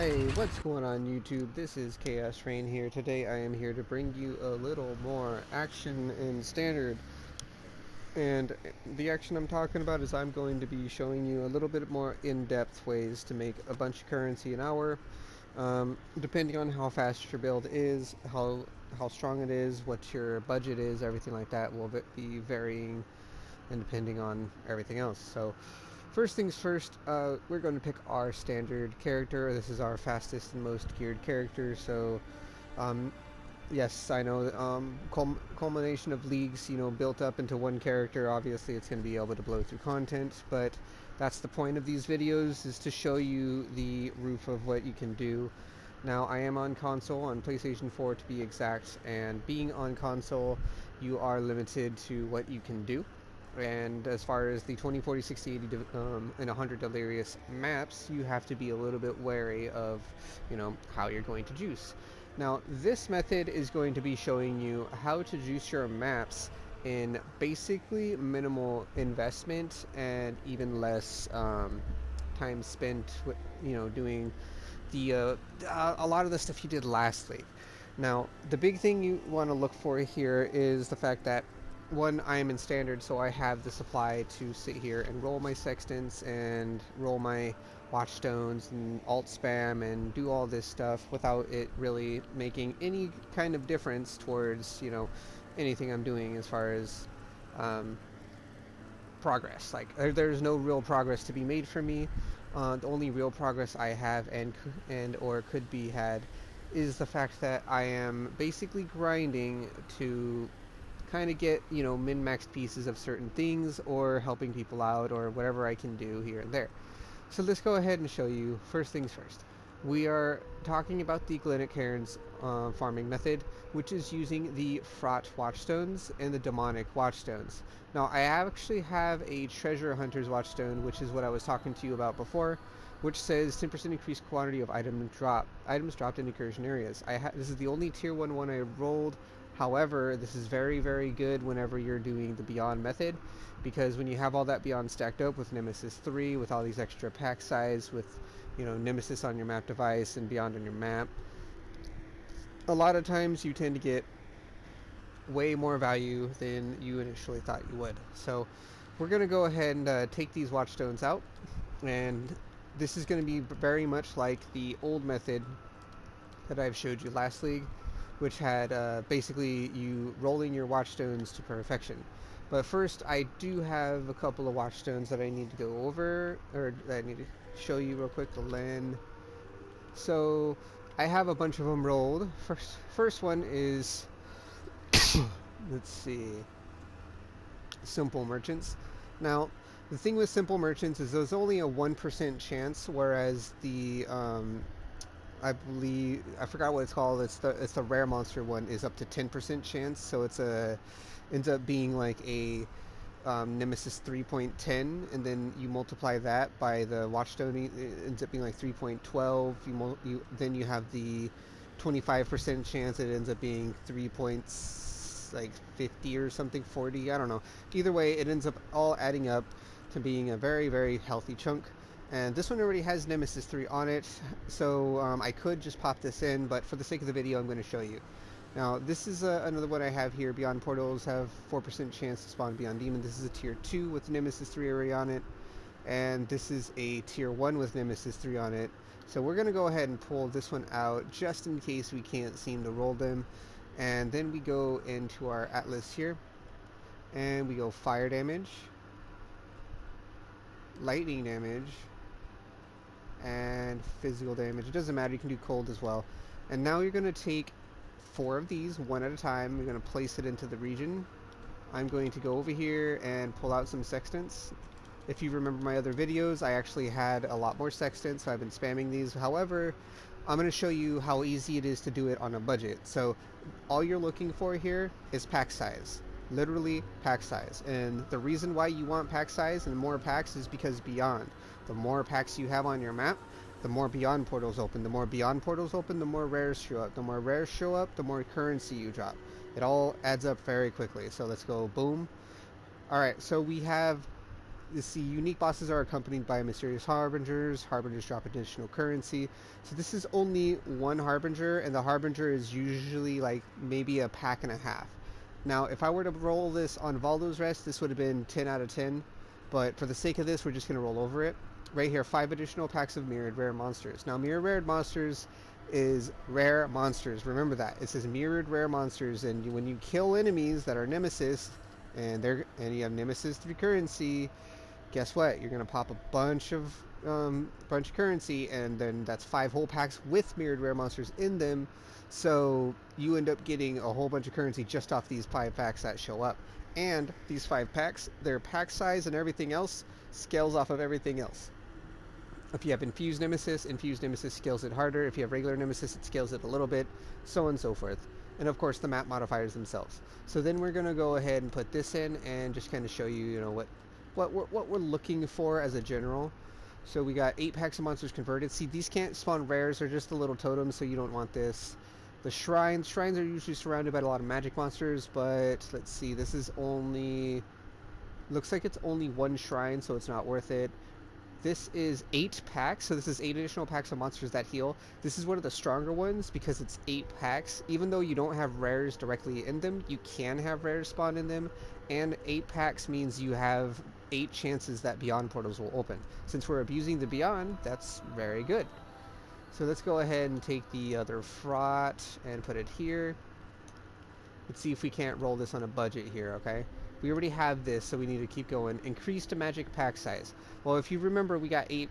Hey, what's going on YouTube? This is Chaos-Reighn here. Today I am here to bring you a little more action in Standard. And the action I'm talking about is I'm going to be showing you a little bit more in-depth ways to make a bunch of currency an hour. Depending on how fast your build is, how strong it is, what your budget is, everything like that will be varying and depending on everything else. So first things first, we're going to pick our standard character. This is our fastest and most geared character. So um, yes, I know culmination of leagues, built up into one character. Obviously it's going to be able to blow through content, but that's the point of these videos, is to show you the roof of what you can do. Now, I am on console, on PlayStation 4 to be exact, and being on console, you are limited to what you can do. And as far as the 20, 40, 60, 80, and 100 Delirious maps, you have to be a little bit wary of, how you're going to juice. Now, this method is going to be showing you how to juice your maps in basically minimal investment and even less time spent, doing a lot of the stuff you did last league. Now, the big thing you want to look for here is the fact that, one, I am in standard, so I have the supply to sit here and roll my sextants and roll my watchstones and alt spam and do all this stuff without it really making any kind of difference towards, anything I'm doing as far as progress. Like, there's no real progress to be made for me. The only real progress I have and or could be had is the fact that I am basically grinding to kind of get, min-maxed pieces of certain things, or helping people out, or whatever I can do here and there. So let's go ahead and show you. First things first. We are talking about the Glennick Cairns farming method, which is using the Fraught Watchstones and the Demonic Watchstones. Now, I actually have a Treasure Hunter's Watchstone, which is what I was talking to you about before, which says 10% increased quantity of items dropped in incursion areas. This is the only tier 1 one I rolled. However, this is very, very good whenever you're doing the Beyond method, because when you have all that Beyond stacked up with Nemesis 3, with all these extra pack size, with, Nemesis on your map device and Beyond on your map, a lot of times you tend to get way more value than you initially thought you would. So we're going to go ahead and take these Watchstones out, and this is going to be very much like the old method that I've showed you last league, which had basically you rolling your Watchstones to perfection. But first, I do have a couple of Watchstones that I need to go over, or that I need to show you real quick, the land. So I have a bunch of them rolled. First one is, let's see, Simple Merchants. Now, the thing with Simple Merchants is there's only a 1% chance, whereas the I believe, I forgot what it's called. It's the rare monster one, is up to 10% chance. So ends up being like a Nemesis 3.10, and then you multiply that by the Watchstone. It ends up being like 3.12. Then you have the 25% chance. It ends up being 3.50 or something, 40. I don't know. Either way, it ends up all adding up to being a very, very healthy chunk. And this one already has Nemesis 3 on it, so I could just pop this in, but for the sake of the video, I'm going to show you. Now, this is another one I have here. Beyond Portals have 4% chance to spawn Beyond Demon. This is a tier 2 with Nemesis 3 already on it, and this is a tier 1 with Nemesis 3 on it. So we're going to go ahead and pull this one out, just in case we can't seem to roll them. And then we go into our Atlas here, and we go Fire Damage, Lightning Damage, and physical damage. It doesn't matter, you can do cold as well. And now you're going to take 4 of these one at a time. You're going to place it into the region. I'm going to go over here and pull out some sextants. If you remember my other videos, I actually had a lot more sextants, so I've been spamming these. However, I'm going to show you how easy it is to do it on a budget. So all you're looking for here is pack size. Literally pack size. And the reason why you want pack size and more packs is because Beyond. The more packs you have on your map, the more Beyond portals open. The more Beyond portals open, the more rares show up. The more rares show up, the more currency you drop. It all adds up very quickly. So let's go boom. Alright, so we have You see, unique bosses are accompanied by mysterious harbingers. Harbingers drop additional currency. So this is only one harbinger, and the harbinger is usually like maybe a pack and a half. Now, if I were to roll this on Valdo's Rest, this would have been 10 out of 10. But for the sake of this, we're just going to roll over it. Right here, 5 additional packs of mirrored rare monsters. Now, mirrored rare monsters is rare monsters. Remember that. It says mirrored rare monsters, and when you kill enemies that are Nemesis, and you have Nemesis 3 currency, guess what? You're gonna pop a bunch of currency, and then that's 5 whole packs with mirrored rare monsters in them. So you end up getting a whole bunch of currency just off these 5 packs that show up. And these 5 packs, their pack size and everything else scales off of everything else. If you have Infused Nemesis scales it harder. If you have regular Nemesis, it scales it a little bit, so on and so forth. And of course, the map modifiers themselves. So then we're gonna go ahead and put this in and just kind of show you, what we're looking for as a general. So we got 8 packs of monsters converted. See, these can't spawn rares; they're just a little totems, so you don't want this. The shrines are usually surrounded by a lot of magic monsters, but let's see. This is only looks like it's only 1 shrine, so it's not worth it. This is 8 packs, so this is 8 additional packs of monsters that heal. This is one of the stronger ones because it's 8 packs. Even though you don't have rares directly in them, you can have rares spawn in them. And 8 packs means you have 8 chances that Beyond portals will open. Since we're abusing the Beyond, that's very good. So let's go ahead and take the other fraught and put it here. Let's see if we can't roll this on a budget here, okay? We already have this, so we need to keep going. Increase to magic pack size. Well, if you remember, we got 8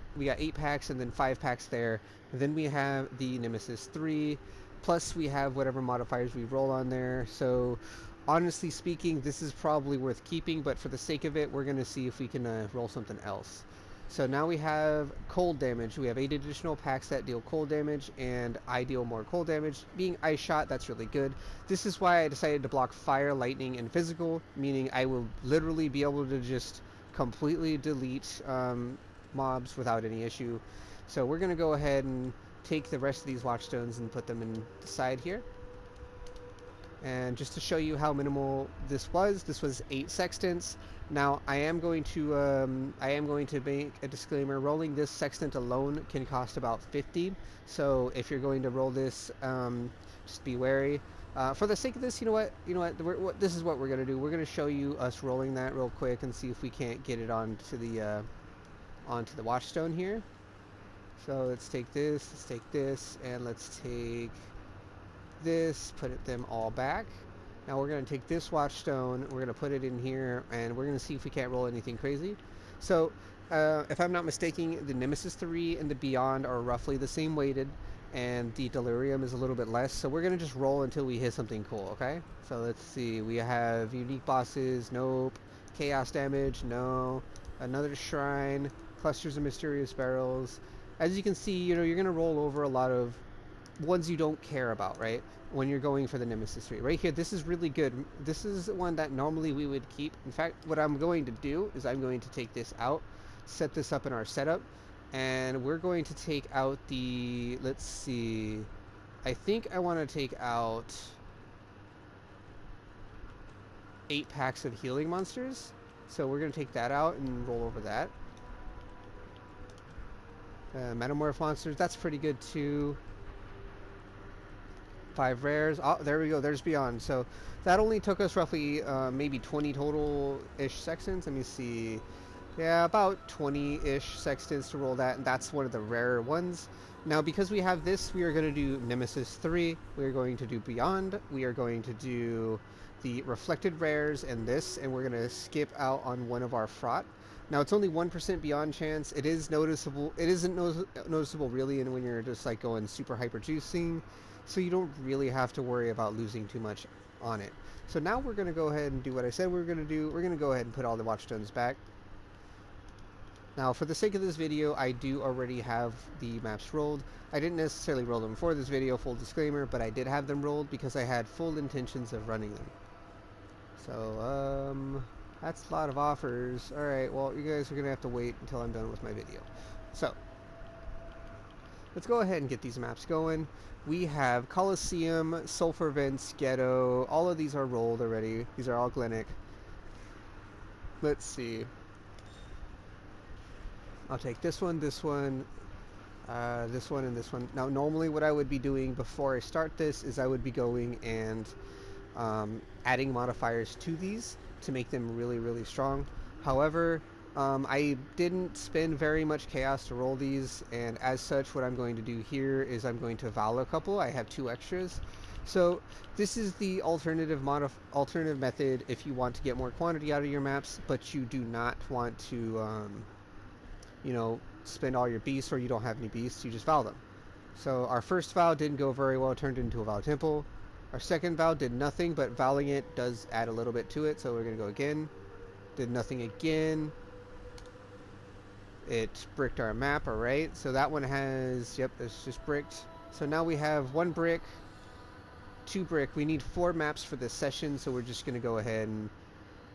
packs and then 5 packs there. And then we have the Nemesis 3, plus we have whatever modifiers we roll on there. So honestly speaking, this is probably worth keeping, but for the sake of it, we're going to see if we can roll something else. So now we have cold damage. We have 8 additional packs that deal cold damage, and I deal more cold damage. Being ice shot, that's really good. This is why I decided to block fire, lightning, and physical, meaning I will literally be able to just completely delete mobs without any issue. So we're going to go ahead and take the rest of these watchstones and put them in the side here. And just to show you how minimal this was 8 sextants. Now I am going to make a disclaimer. Rolling this sextant alone can cost about 50. So if you're going to roll this, just be wary. For the sake of this, you know what? This is what we're gonna do. We're gonna show you us rolling that real quick and see if we can't get it onto the watchstone here. So let's take this, and let's take this, put them all back. Now we're going to take this watchstone, we're going to put it in here, and we're going to see if we can't roll anything crazy. So if I'm not mistaken, the Nemesis 3 and the Beyond are roughly the same weighted, and the Delirium is a little bit less. So we're going to just roll until we hit something cool, okay? So let's see, we have unique bosses, nope. Chaos damage, no. Another shrine, clusters of mysterious barrels. As you can see, you're going to roll over a lot of ones you don't care about, right? When you're going for the Nemesis 3. Right here, this is really good. This is one that normally we would keep. In fact, what I'm going to do is I'm going to take this out, set this up in our setup, and we're going to take out the, let's see, I think I want to take out 8 packs of healing monsters. So we're going to take that out and roll over that. Metamorph monsters, that's pretty good too. 5 rares. Oh, there we go. There's Beyond. So that only took us roughly maybe 20 total-ish sextants. Let me see. Yeah, about 20-ish sextants to roll that, and that's one of the rarer ones. Now, because we have this, we are going to do Nemesis 3. We are going to do Beyond. We are going to do the Reflected Rares and this, and we're going to skip out on one of our Fraught. Now, it's only 1% Beyond chance. It is noticeable. It isn't noticeable really when you're just like going super hyper juicing. So you don't really have to worry about losing too much on it. So now we're going to go ahead and do what I said we were going to do. We're going to go ahead and put all the watchstones back. Now, for the sake of this video, I do already have the maps rolled. I didn't necessarily roll them for this video, full disclaimer, but I did have them rolled because I had full intentions of running them. So, that's a lot of offers. Alright, well, you guys are going to have to wait until I'm done with my video. So, let's go ahead and get these maps going. We have Coliseum, Sulphur Vents, Ghetto. All of these are rolled already. These are all Glenic. Let's see. I'll take this one, this one, this one, and this one. Now, normally what I would be doing before I start this is I would be going and adding modifiers to these to make them really, really strong. However, I didn't spend very much chaos to roll these, and as such, what I'm going to do here is I'm going to vow a couple. I have 2 extras. So this is the alternative method if you want to get more quantity out of your maps, but you do not want to, you know, spend all your beasts, or you don't have any beasts. You just vow them. So our first vow didn't go very well, turned into a vow temple. Our second vow did nothing, but vowing it does add a little bit to it, so we're going to go again. Did nothing again. It bricked our map, alright. So that one has, yep, it's just bricked. So now we have 1 brick, 2 brick. We need 4 maps for this session, so we're just going to go ahead and,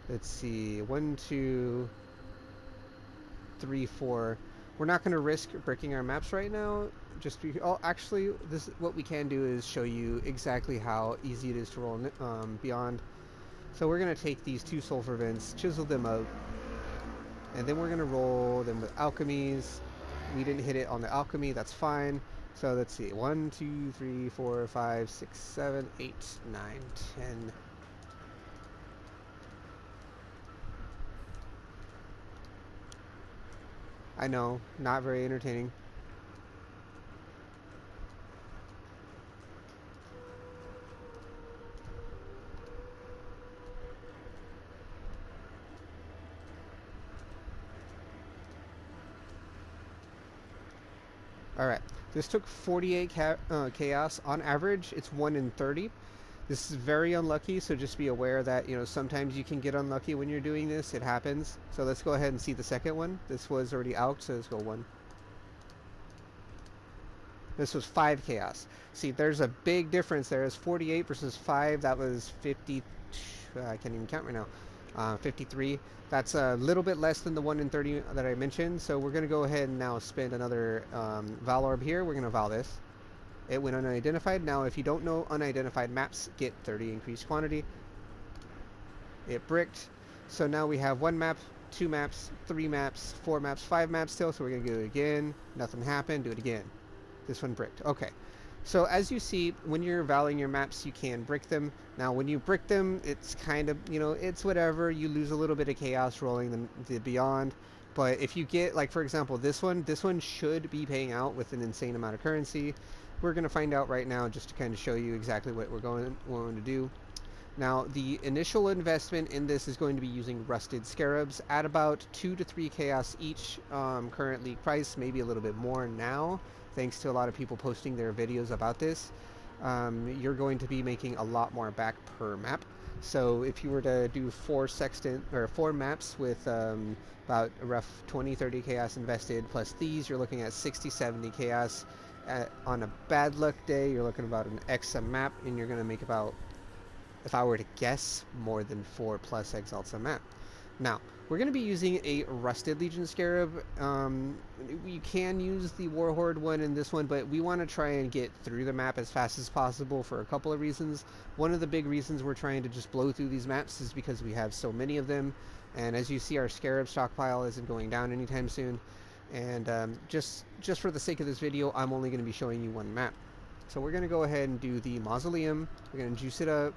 let's see, 1, 2, 3, 4. We're not going to risk bricking our maps right now. Oh, actually, this what we can do is show you exactly how easy it is to roll beyond. So we're going to take these 2 sulfur vents, chisel them up, and then we're going to roll them with alchemies. We didn't hit it on the alchemy, that's fine. So let's see, 1, 2, 3, 4, 5, 6, 7, 8, 9, 10. I know, not very entertaining. Alright, this took 48 chaos. On average, it's 1 in 30. This is very unlucky, so just be aware that, you know, sometimes you can get unlucky when you're doing this. It happens. So let's go ahead and see the second one. This was already out, so let's go 1. This was 5 chaos. See, there's a big difference there. It's 48 versus 5. That was 50. I can't even count right now. 53. That's a little bit less than the 1 in 30 that I mentioned. So we're going to go ahead and now spend another Val Orb here. We're going to Val this. It went unidentified. Now, if you don't know, unidentified maps get 30 increased quantity. It bricked. So now we have 1 map, 2 maps, 3 maps, 4 maps, 5 maps still. So we're going to do it again. Nothing happened. Do it again. This one bricked. Okay. So as you see, when you're valuing your maps, you can brick them. Now, when you brick them, it's kind of, you know, it's whatever. You lose a little bit of chaos rolling the beyond. But if you get, like, for example, this one should be paying out with an insane amount of currency. We're going to find out right now just to kind of show you exactly what we're going to do. Now, the initial investment in this is going to be using Rusted Scarabs at about 2 to 3 chaos each, currently priced, maybe a little bit more now, thanks to a lot of people posting their videos about this. You're going to be making a lot more back per map. So if you were to do 4 maps with about a rough 20-30 chaos invested plus these, you're looking at 60-70 chaos. On a bad luck day, you're looking about an X a map, and you're going to make about, if I were to guess, more than 4 plus Exalts a map. Now, we're going to be using a Rusted Legion Scarab. You can use the Warhorde one in this one, but we want to try and get through the map as fast as possible for a couple of reasons. One of the big reasons we're trying to just blow through these maps is because we have so many of them, and as you see, our Scarab stockpile isn't going down anytime soon. And just for the sake of this video, I'm only going to be showing you 1 map. So we're going to go ahead and do the Mausoleum. We're going to juice it up.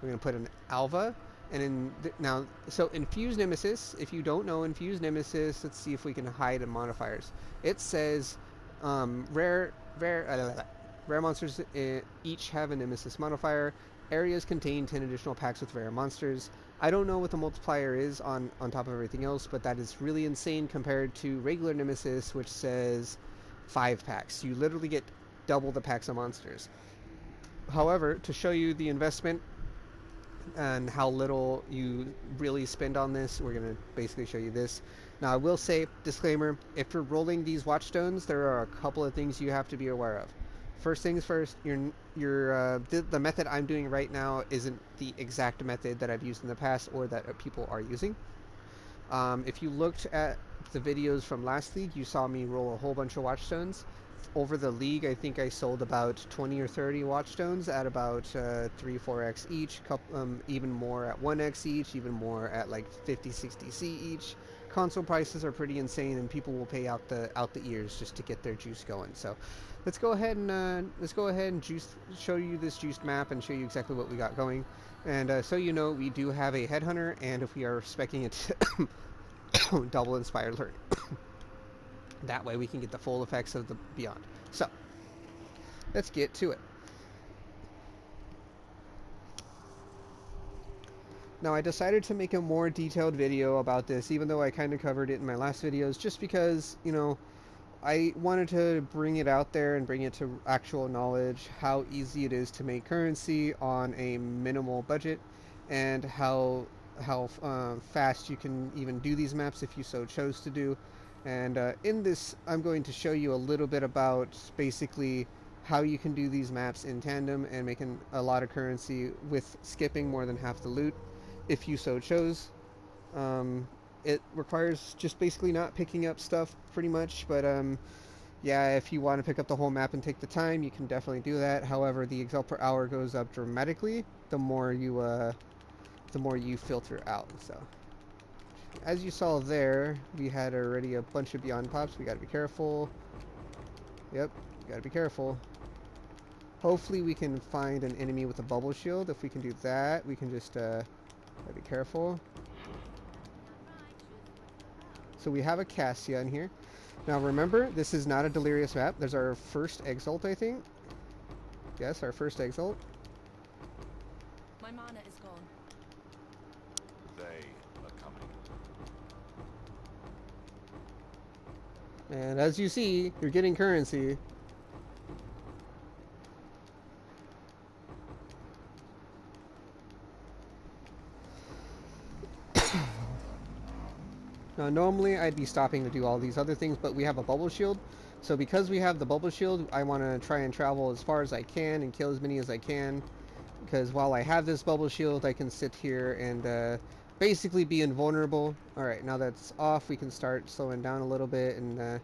We're going to put an Alva. And now, so Infused Nemesis, if you don't know Infused Nemesis, let's see if we can hide the modifiers. It says rare monsters each have a Nemesis modifier. Areas contain 10 additional packs with rare monsters. I don't know what the multiplier is on top of everything else, but that is really insane compared to regular Nemesis, which says 5 packs. You literally get double the packs of monsters. However, to show you the investment and how little you really spend on this, we're going to basically show you this. Now, I will say, disclaimer, if you're rolling these watchstones, there are a couple of things you have to be aware of. First things first, the method I'm doing right now isn't the exact method that I've used in the past or that people are using. If you looked at the videos from last league, you saw me roll a whole bunch of watchstones. Over the league, I think I sold about 20 or 30 watchstones at about 3-4x each, even more at 1x each, even more at like 50-60c each. console prices are pretty insane, and people will pay out the ears just to get their juice going. So let's go ahead and show you this juiced map and show you exactly what we got going. And so you know, we do have a headhunter, and if we are specking it to double inspired learning. That way we can get the full effects of the beyond. So let's get to it. Now, I decided to make a more detailed video about this, even though I kind of covered it in my last videos, just because, you know, I wanted to bring it out there and bring it to actual knowledge how easy it is to make currency on a minimal budget, and how fast you can even do these maps if you so chose to do. And in this, I'm going to show you a little bit about basically how you can do these maps in tandem and making a lot of currency with skipping more than half the loot, if you so chose. It requires just basically not picking up stuff, pretty much, but yeah, if you want to pick up the whole map and take the time, you can definitely do that. However, the exalt per hour goes up dramatically the more you filter out. So as you saw there, we had already a bunch of beyond pops. We gotta be careful. Yep, gotta be careful. Hopefully we can find an enemy with a bubble shield. If we can do that, we can just gotta be careful. So we have a Cassia in here. Now remember, this is not a delirious map. There's our first exalt, I think. Yes, our first exalt. My mana is gone. They are coming. And as you see, you're getting currency. Now normally I'd be stopping to do all these other things, but we have a bubble shield. So because we have the bubble shield, I want to try and travel as far as I can and kill as many as I can. Because while I have this bubble shield, I can sit here and basically be invulnerable. Alright, now that's off, we can start slowing down a little bit and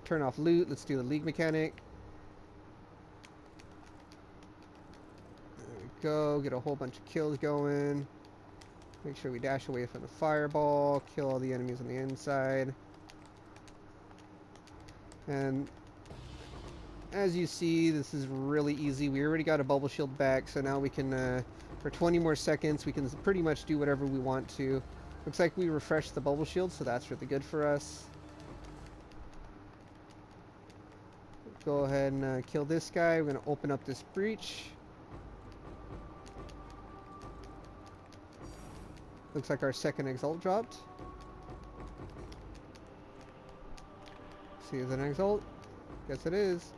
turn off loot. Let's do the league mechanic. There we go, get a whole bunch of kills going. Make sure we dash away from the fireball, kill all the enemies on the inside. And as you see, this is really easy. We already got a bubble shield back, so now we can, for 20 more seconds, we can pretty much do whatever we want to. Looks like we refreshed the bubble shield, so that's really good for us. Go ahead and kill this guy. We're going to open up this breach. Looks like our second exalt dropped. See, is it an exalt? Yes, it is.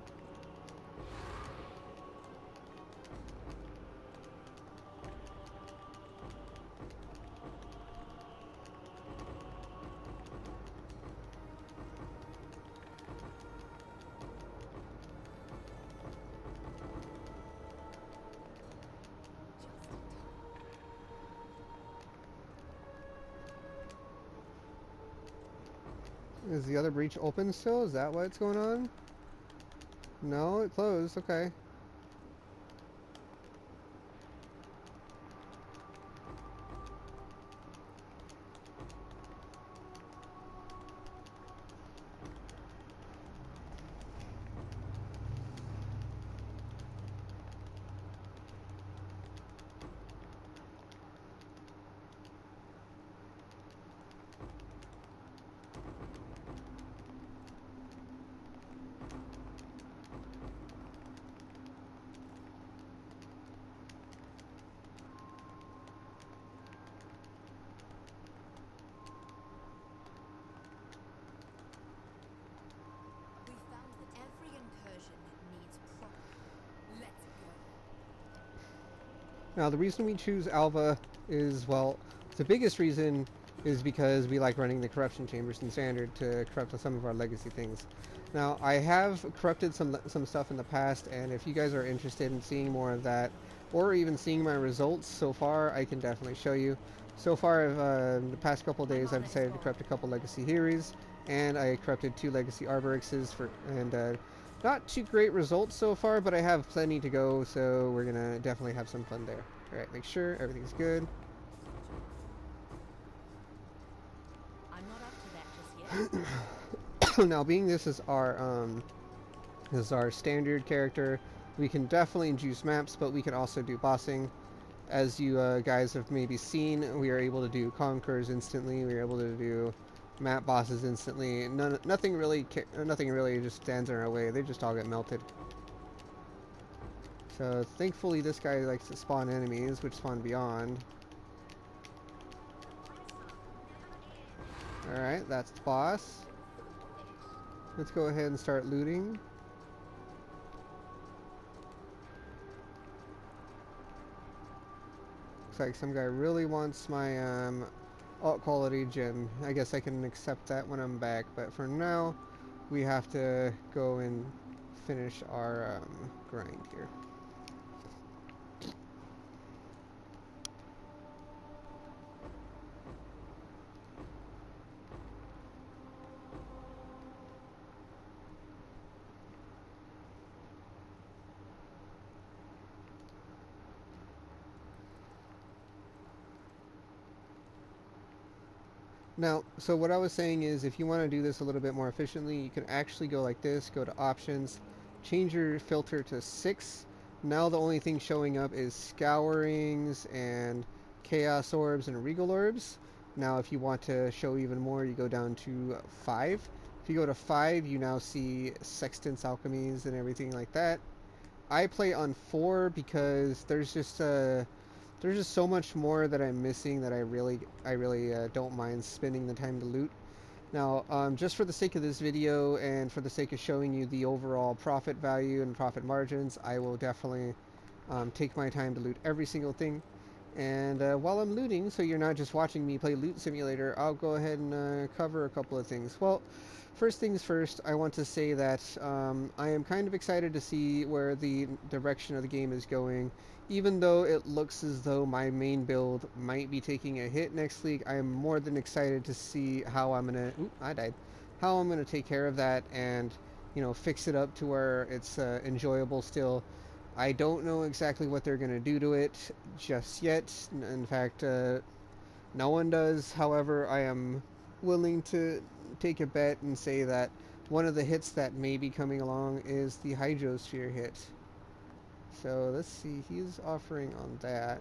Is the other breach open still? Is that what's going on? No, it closed. Okay. Now, the reason we choose Alva is, well, the biggest reason is because we like running the corruption chambers in standard to corrupt some of our legacy things. Now, I have corrupted some stuff in the past, and if you guys are interested in seeing more of that, or even seeing my results so far, I can definitely show you. So far, the past couple days, I've decided to corrupt a couple legacy Heries, and I corrupted 2 legacy Arborixes, and not too great results so far, but I have plenty to go, so we're gonna definitely have some fun there. Alright, make sure everything's good. I'm not up to Now, being this is our standard character, we can definitely juice maps, but we can also do bossing. As you guys have maybe seen, we are able to do conquers instantly. We are able to do map bosses instantly. Nothing really just stands in our way. They just all get melted. So thankfully, this guy likes to spawn enemies, which spawn beyond. All right, that's the boss. Let's go ahead and start looting. Looks like some guy really wants my alt quality gem. I guess I can accept that when I'm back, but for now, we have to go and finish our grind here. Now, so what I was saying is if you want to do this a little bit more efficiently, you can actually go like this, go to options, change your filter to 6. Now the only thing showing up is scourings and chaos orbs and regal orbs. Now if you want to show even more, you go down to 5. If you go to 5, you now see sextants, alchemies, and everything like that. I play on 4 because there's just so much more that I'm missing that I really don't mind spending the time to loot. Now, just for the sake of this video and for the sake of showing you the overall profit value and profit margins, I will definitely take my time to loot every single thing. And while I'm looting, so you're not just watching me play Loot Simulator, I'll go ahead and cover a couple of things. Well, first things first, I want to say that I am kind of excited to see where the direction of the game is going. Even though it looks as though my main build might be taking a hit next league, I am more than excited to see how I'm gonna. Oop, I died. How I'm gonna take care of that and, fix it up to where it's enjoyable still. I don't know exactly what they're gonna do to it just yet. In fact, no one does. However, I am willing to take a bet and say that one of the hits that may be coming along is the Hydrosphere hit. So let's see, he's offering on that.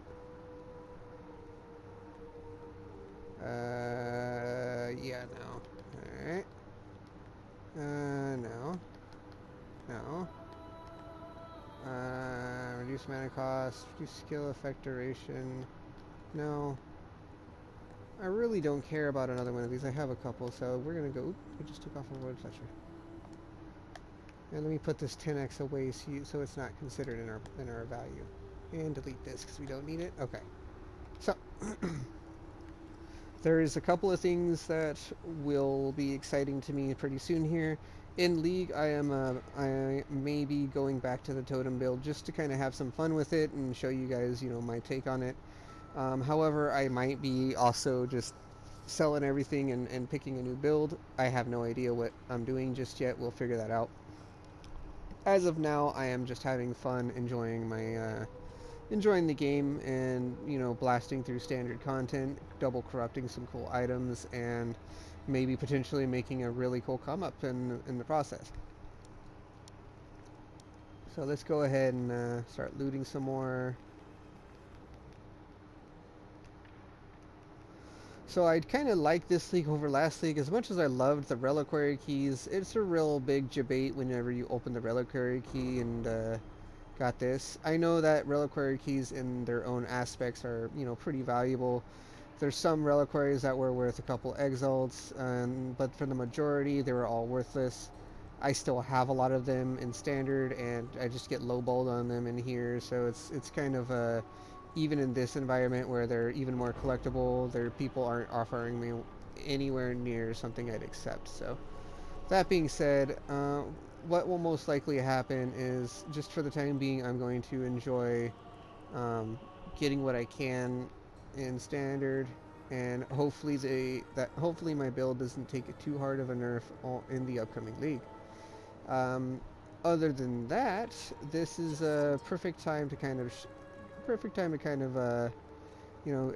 Yeah, no. Alright. No. No. Reduce mana cost, reduce skill effect duration. No. I really don't care about another one of these. I have a couple, so we're gonna go. Oop, we just took off a road toucher. And let me put this 10x away so it's not considered in our value. And delete this because we don't need it. Okay. So there's a couple of things that will be exciting to me pretty soon here. In League, I may be going back to the totem build just to kind of have some fun with it and show you guys, my take on it. However, I might be also just selling everything and picking a new build. I have no idea what I'm doing just yet. We'll figure that out. As of now, I am just having fun, enjoying the game, and blasting through standard content, double corrupting some cool items, and maybe potentially making a really cool come up in the process. So let's go ahead and start looting some more. So I kind of like this league over last league. As much as I loved the reliquary keys, it's a real big debate whenever you open the reliquary key and got this. I know that reliquary keys in their own aspects are, pretty valuable. There's some reliquaries that were worth a couple exalts, but for the majority, they were all worthless. I still have a lot of them in standard, and I just get lowballed on them in here, so it's kind of a even in this environment where they're even more collectible, people aren't offering me anywhere near something I'd accept. So that being said, what will most likely happen is, just for the time being, I'm going to enjoy getting what I can in standard, and hopefully my build doesn't take it too hard of a nerf in the upcoming league. Other than that, this is a perfect time to kind of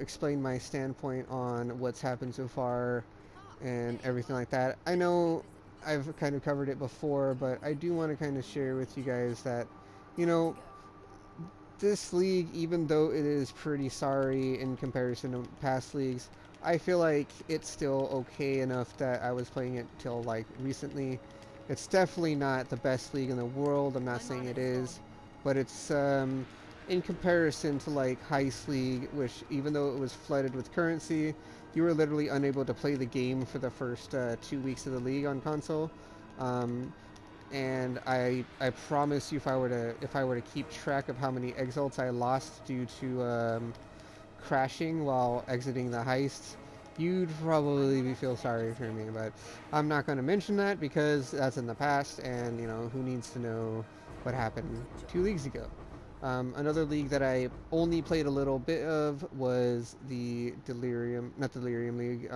explain my standpoint on what's happened so far. and everything like that. I know I've kind of covered it before, but I do want to kind of share with you guys that, you know, this league, even though it is pretty sorry in comparison to past leagues, I feel like it's still okay enough that I was playing it till like recently. It's definitely not the best league in the world. I'm not saying it is, but it's in comparison to like Heist League, which even though it was flooded with currency, you were literally unable to play the game for the first 2 weeks of the league on console. Um, and I promise you, if I were to keep track of how many exalts I lost due to crashing while exiting the heist, you'd probably feel sorry for me. But I'm not going to mention that because that's in the past, and you know who needs to know what happened 2 leagues ago. Another league that I only played a little bit of was the Delirium, not Delirium League.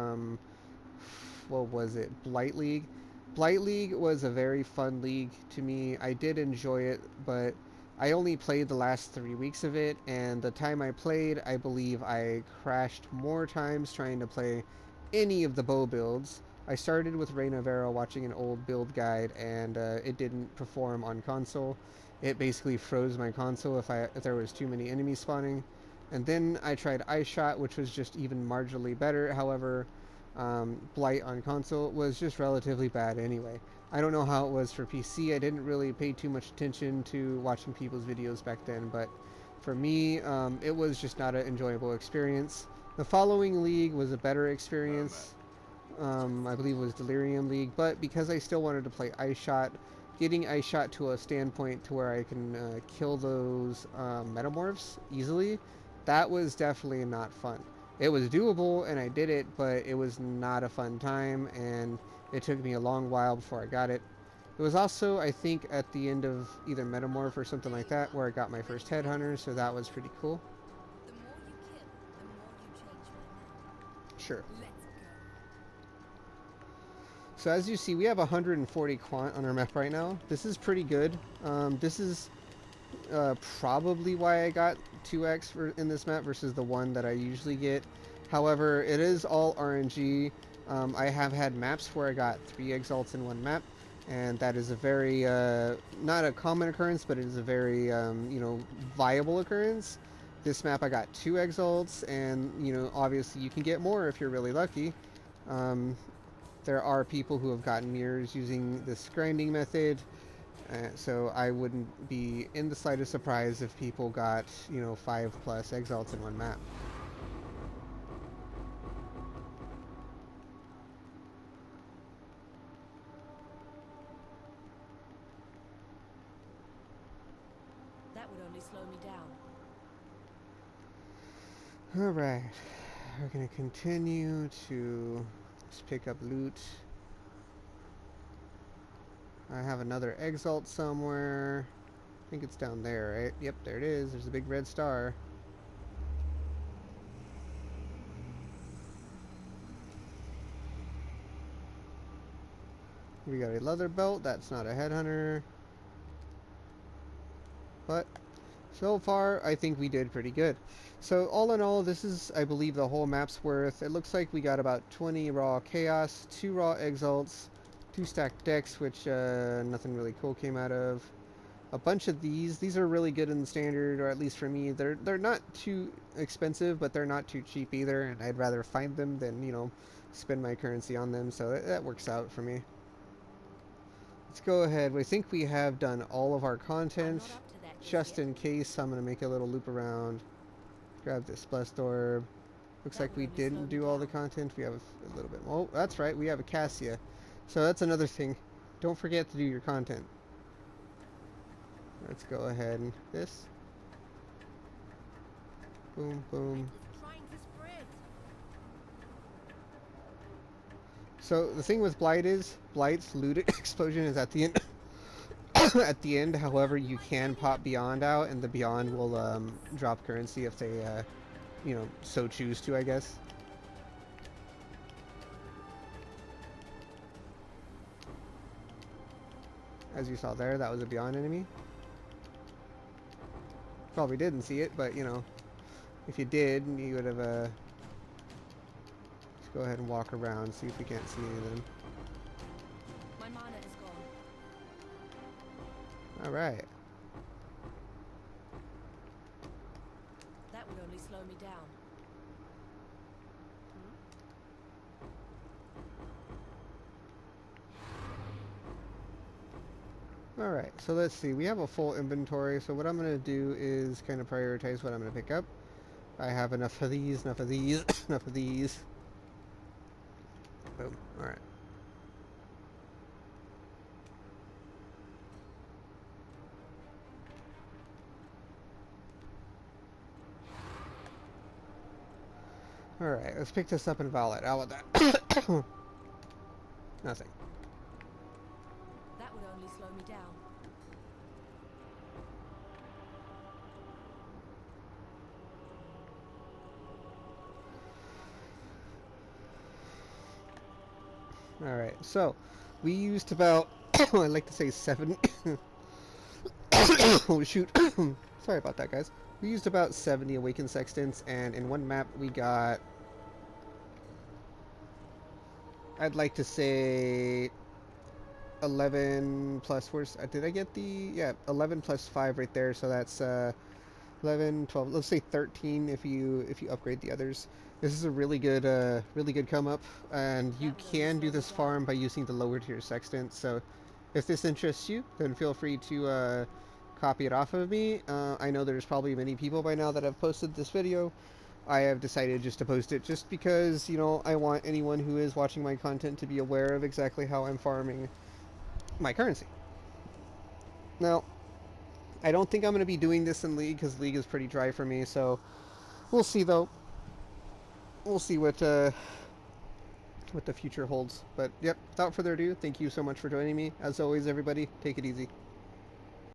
What was it? Blight League. Blight League was a very fun league to me. I did enjoy it, but I only played the last 3 weeks of it, and the time I played, I believe I crashed more times trying to play any of the bow builds. I started with Reina Vera watching an old build guide, and it didn't perform on console. It basically froze my console if there was too many enemies spawning. And then I tried Ice Shot, which was just even marginally better. However, Blight on console was just relatively bad anyway. I don't know how it was for PC. I didn't really pay too much attention to watching people's videos back then, but for me, it was just not an enjoyable experience. The following league was a better experience. I believe it was Delirium League, but because I still wanted to play Ice Shot, getting Ice Shot to a standpoint to where I can kill those metamorphs easily, that was definitely not fun. It was doable and I did it, but it was not a fun time, and it took me a long while before I got it. It was also, I think, at the end of either Metamorph or something like that where I got my first Headhunter, so that was pretty cool. The more you kill, the more you change my name. Sure. Let's go. So as you see, we have 140 quant on our map right now. This is pretty good. This is probably why I got 2x in this map versus the one that I usually get. However, it is all RNG. I have had maps where I got 3 exalts in one map, and that is a very, not a common occurrence, but it is a very, viable occurrence. This map I got 2 exalts, and, obviously you can get more if you're really lucky. There are people who have gotten mirrors using this grinding method, so I wouldn't be in the slightest surprise if people got, 5+ exalts in one map. That would only slow me down. Alright, we're going to continue to just pick up loot. I have another exalt somewhere. I think it's down there, right? Yep, there it is. There's a big red star. We got a leather belt. That's not a headhunter. But so far, I think we did pretty good. So all in all, this is, I believe, the whole map's worth. It looks like we got about 20 raw chaos, 2 raw exalts, 2 stacked decks, which nothing really cool came out of. A bunch of these are really good in the standard, or at least for me. They're not too expensive, but they're not too cheap either, and I'd rather find them than, spend my currency on them, so that works out for me. Let's go ahead. I think we have done all of our content. Just in case, I'm going to make a little loop around. Grab this blessed orb. Looks like we didn't do all the content. We have a little bit more. Oh, that's right. We have a Cassia. So that's another thing. Don't forget to do your content. Let's go ahead and this. Boom, boom. So the thing with Blight is, Blight's loot explosion is at the end. At the end, however, you can pop Beyond out, and the Beyond will drop currency if they, so choose to, I guess. As you saw there, that was a Beyond enemy. Probably didn't see it, but, if you did, you would have, go ahead and walk around, see if we can't see anything. My mana is gone. Alright. That would only slow me down. Alright, so let's see. We have a full inventory, so what I'm going to do is kind of prioritize what I'm going to pick up. I have enough of these, enough of these, enough of these. Boom. Alright. Alright, let's pick this up in Violet. Out with that. Nothing. That would only slow me down. Alright, so we used about, I'd like to say 7. Oh, shoot. Sorry about that, guys. We used about 70 Awakened Sextants, and in one map we got, I'd like to say 11 plus, did I get the, yeah, 11 plus 5 right there, so that's 11, 12, let's say 13 if you upgrade the others. This is a really good come up, and you can do this farm by using the lower tier sextant. So if this interests you, then feel free to copy it off of me. I know there's probably many people by now that have posted this video. I have decided just to post it just because, you know, I want anyone who is watching my content to be aware of exactly how I'm farming my currency. Now, I don't think I'm going to be doing this in League because League is pretty dry for me, so we'll see though. We'll see what the future holds. But yep, without further ado, thank you so much for joining me. As always, everybody, take it easy.